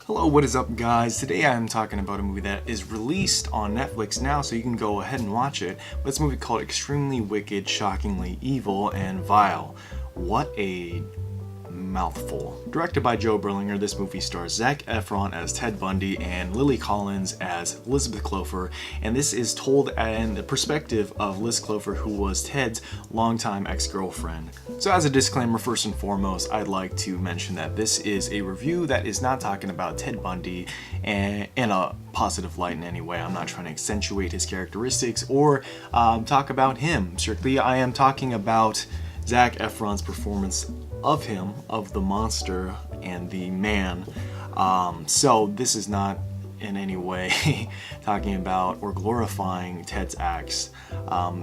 Hello, what is up guys? Today I am talking about a movie that is released on Netflix now, so you can go ahead and watch it. But it's a movie called Extremely Wicked, Shockingly Evil, and Vile. What a mouthful. Directed by Joe Berlinger, this movie stars Zac Efron as Ted Bundy and Lily Collins as Elizabeth Kloepfer, and this is told in the perspective of Liz Kloepfer, who was Ted's longtime ex-girlfriend. So as a disclaimer, first and foremost, I'd like to mention that this is a review that is not talking about Ted Bundy in a positive light in any way. I'm not trying to accentuate his characteristics or talk about him. Strictly, I am talking about Zac Efron's performance of him, of the monster and the man. So this is not in any way talking about or glorifying Ted's acts.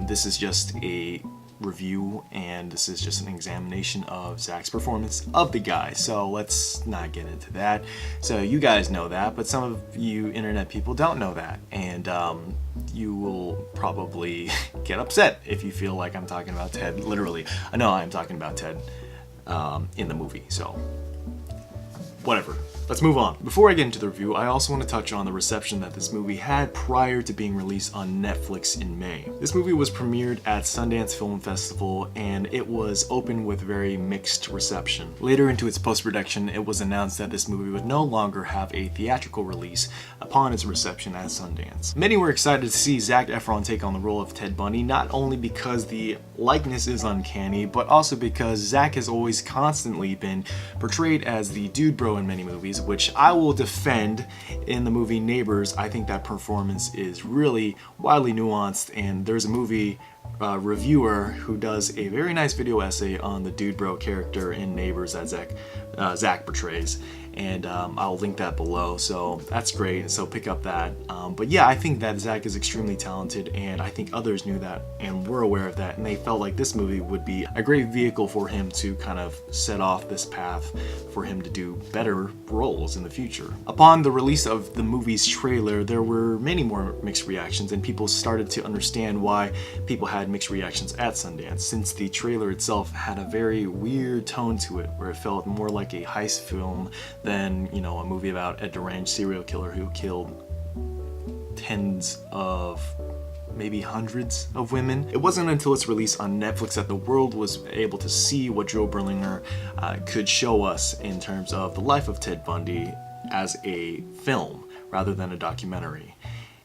This is just a review, and this is just an examination of Zac's performance of the guy. So let's not get into that. So you guys know that, but some of you internet people don't know that, and you will probably get upset if you feel like I'm talking about Ted literally. I know I'm talking about Ted in the movie, so whatever. Let's move on. Before I get into the review, I also want to touch on the reception that this movie had prior to being released on Netflix in May. This movie was premiered at Sundance Film Festival, and it was opened with very mixed reception. Later into its post-production, it was announced that this movie would no longer have a theatrical release upon its reception at Sundance. Many were excited to see Zac Efron take on the role of Ted Bundy, not only because the likeness is uncanny, but also because Zac has always constantly been portrayed as the dude bro in many movies, which I will defend. In the movie Neighbors, I think that performance is really widely nuanced, and there's a movie reviewer who does a very nice video essay on the dude bro character in Neighbors that Zac portrays, and I'll link that below, so that's great, so pick up that. But yeah, I think that Zac is extremely talented, and I think others knew that and were aware of that, and they felt like this movie would be a great vehicle for him to kind of set off this path for him to do better roles in the future. Upon the release of the movie's trailer, there were many more mixed reactions, and people started to understand why people had mixed reactions at Sundance, since the trailer itself had a very weird tone to it, where it felt more like a heist film than, you know, a movie about a deranged serial killer who killed tens of, maybe hundreds of women. It wasn't until its release on Netflix that the world was able to see what Joe Berlinger could show us in terms of the life of Ted Bundy as a film rather than a documentary.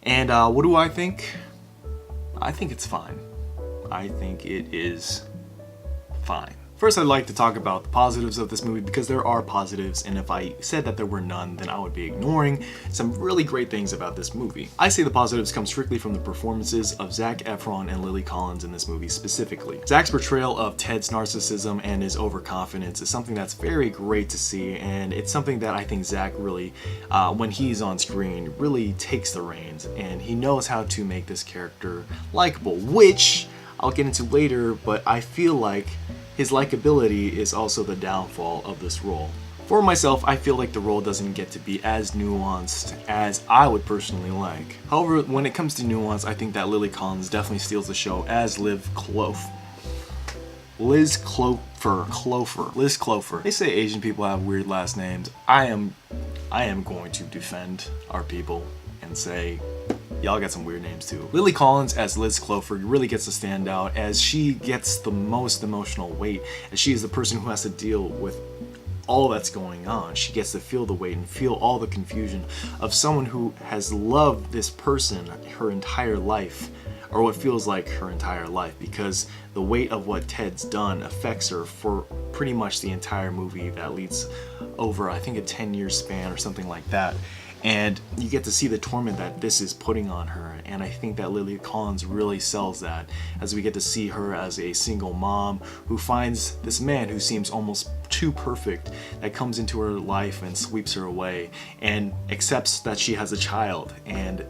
And what do I think? I think it's fine. I think it is fine. First, I'd like to talk about the positives of this movie, because there are positives, and if I said that there were none, then I would be ignoring some really great things about this movie. I say the positives come strictly from the performances of Zac Efron and Lily Collins in this movie specifically. Zac's portrayal of Ted's narcissism and his overconfidence is something that's very great to see, and it's something that I think Zac really, when he's on screen, really takes the reins, and he knows how to make this character likable, which I'll get into later, but I feel like his likability is also the downfall of this role. For myself, I feel like the role doesn't get to be as nuanced as I would personally like. However, when it comes to nuance, I think that Lily Collins definitely steals the show as Liz Kloepfer. Liz Kloepfer. They say Asian people have weird last names. I am going to defend our people and say, y'all got some weird names too. Lily Collins as Liz Kloepfer really gets to stand out, as she gets the most emotional weight, as she is the person who has to deal with all that's going on. She gets to feel the weight and feel all the confusion of someone who has loved this person her entire life, or what feels like her entire life, because the weight of what Ted's done affects her for pretty much the entire movie that leads over, I think, a 10-year span or something like that. And you get to see the torment that this is putting on her, and I think that Lily Collins really sells that, as we get to see her as a single mom who finds this man who seems almost too perfect, that comes into her life and sweeps her away, and accepts that she has a child, and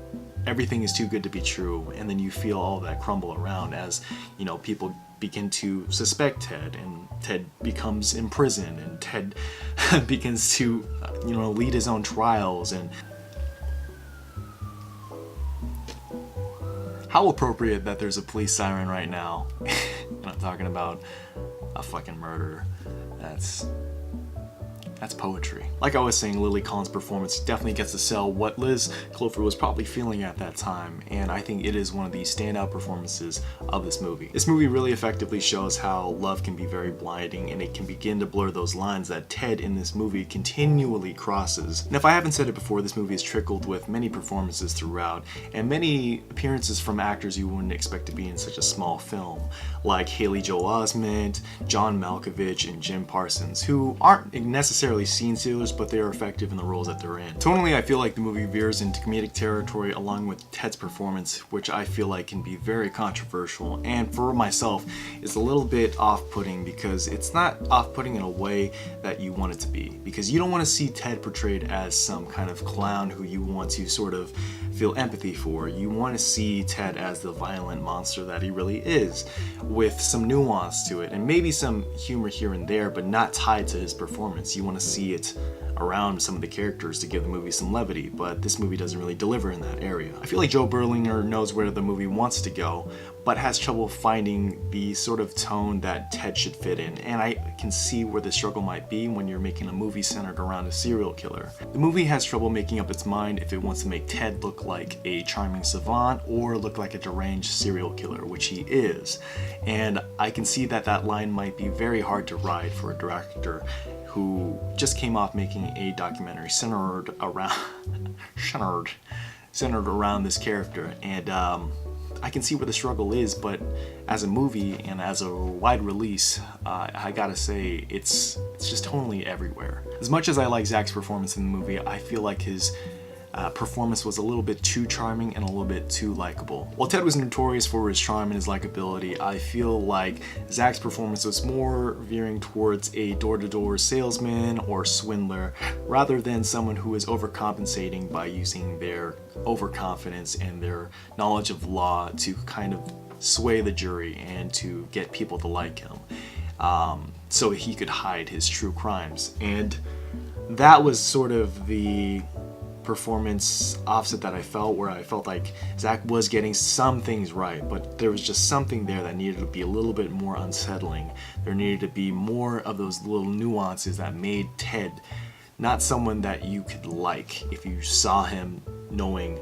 everything is too good to be true. And then you feel all that crumble around as, you know, people begin to suspect Ted, and Ted becomes imprisoned, and Ted begins to, lead his own trials. And how appropriate that there's a police siren right now. And I'm talking about a fucking murder. That's That's poetry. Like I was saying, Lily Collins' performance definitely gets to sell what Liz Kloepfer was probably feeling at that time, and I think it is one of the standout performances of this movie. This movie really effectively shows how love can be very blinding, and it can begin to blur those lines that Ted in this movie continually crosses. And if I haven't said it before, this movie is trickled with many performances throughout, and many appearances from actors you wouldn't expect to be in such a small film, like Haley Joel Osment, John Malkovich, and Jim Parsons, who aren't necessarily scene stealers, but they are effective in the roles that they're in. Tonally, I feel like the movie veers into comedic territory along with Ted's performance, which I feel like can be very controversial, and for myself, it's a little bit off-putting because it's not off-putting in a way that you want it to be, because you don't want to see Ted portrayed as some kind of clown who you want to sort of feel empathy for. You want to see Ted as the violent monster that he really is, with some nuance to it, and maybe some humor here and there, but not tied to his performance. You want to see it around some of the characters to give the movie some levity, but this movie doesn't really deliver in that area. I feel like Joe Berlinger knows where the movie wants to go, but has trouble finding the sort of tone that Ted should fit in, and I can see where the struggle might be when you're making a movie centered around a serial killer. The movie has trouble making up its mind if it wants to make Ted look like a charming savant or look like a deranged serial killer, which he is, and I can see that that line might be very hard to ride for a director who just came off making a documentary centered around this character, and I can see where the struggle is, but as a movie and as a wide release, I gotta say it's just totally everywhere. As much as I like Zac's performance in the movie, I feel like his performance was a little bit too charming and a little bit too likable. While Ted was notorious for his charm and his likability, I feel like Zac's performance was more veering towards a door-to-door salesman or swindler rather than someone who is overcompensating by using their overconfidence and their knowledge of law to kind of sway the jury and to get people to like him, so he could hide his true crimes. And that was sort of the performance offset that I felt, where I felt like Zac was getting some things right, but there was just something there that needed to be a little bit more unsettling. There needed to be more of those little nuances that made Ted not someone that you could like if you saw him knowing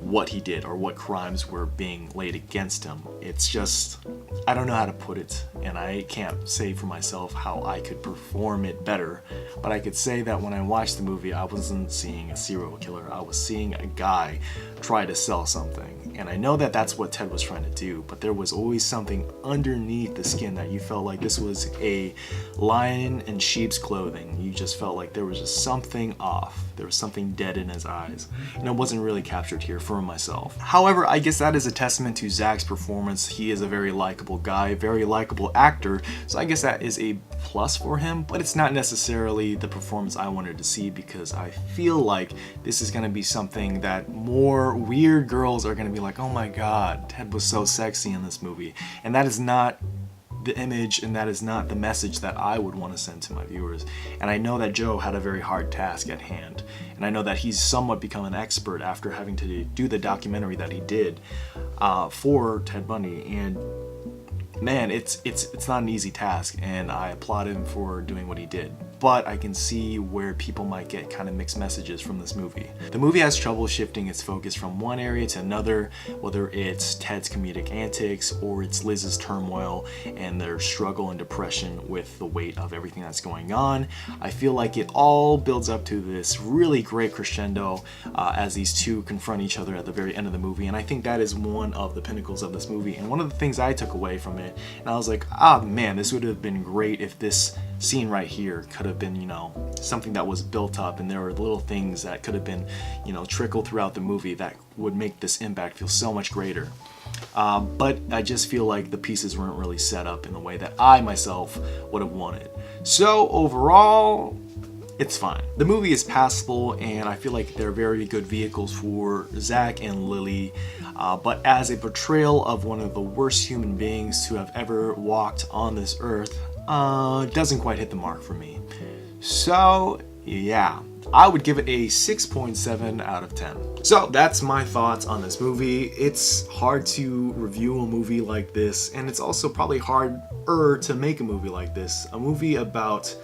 what he did or what crimes were being laid against him. It's just, I don't know how to put it, and I can't say for myself how I could perform it better, but I could say that when I watched the movie, I wasn't seeing a serial killer. I was seeing a guy try to sell something, and I know that that's what Ted was trying to do, but there was always something underneath the skin that you felt like this was a lion in sheep's clothing. You just felt like there was just something off. There was something dead in his eyes, and it wasn't really captured here for myself. However, I guess that is a testament to Zac's performance. He is a very likable guy, very likable actor, so I guess that is a plus for him, but it's not necessarily the performance I wanted to see, because I feel like this is going to be something that more weird girls are going to be like, oh my god, Ted was so sexy in this movie, and that is not the image, and that is not the message that I would want to send to my viewers. And I know that Joe had a very hard task at hand, and I know that he's somewhat become an expert after having to do the documentary that he did for Ted Bundy, and man, it's not an easy task, and I applaud him for doing what he did. But I can see where people might get kind of mixed messages from this movie. The movie has trouble shifting its focus from one area to another, whether it's Ted's comedic antics or it's Liz's turmoil and their struggle and depression with the weight of everything that's going on. I feel like it all builds up to this really great crescendo as these two confront each other at the very end of the movie, and I think that is one of the pinnacles of this movie, and one of the things I took away from it, and I was like, ah man, this would have been great if this scene right here could have been, you know, something that was built up, and there were little things that could have been, you know, trickled throughout the movie that would make this impact feel so much greater. But I just feel like the pieces weren't really set up in the way that I myself would have wanted. So overall, it's fine. The movie is passable, and I feel like they're very good vehicles for Zac and Lily, but as a portrayal of one of the worst human beings to have ever walked on this earth, doesn't quite hit the mark for me. So yeah, I would give it a 6.7 out of 10. So that's my thoughts on this movie. It's hard to review a movie like this, and it's also probably harder to make a movie like this. A movie about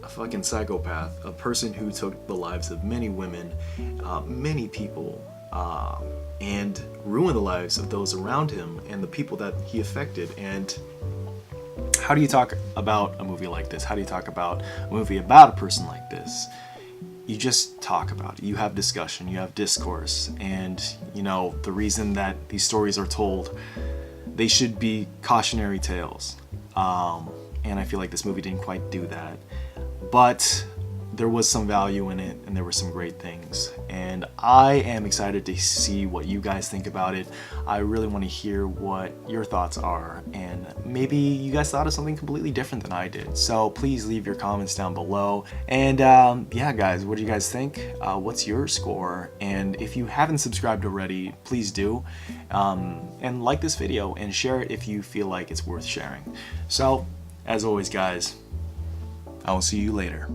a fucking psychopath, a person who took the lives of many women, many people, and ruined the lives of those around him and the people that he affected. And how do you talk about a movie like this? How do you talk about a movie about a person like this? You just talk about it. You have discussion, you have discourse, and you know, the reason that these stories are told, they should be cautionary tales. And I feel like this movie didn't quite do that. But there was some value in it, and there were some great things. And I am excited to see what you guys think about it. I really want to hear what your thoughts are, and maybe you guys thought of something completely different than I did. So please leave your comments down below. And yeah, guys, what do you guys think? What's your score? And if you haven't subscribed already, please do. And like this video and share it if you feel like it's worth sharing. So, as always, guys, I will see you later.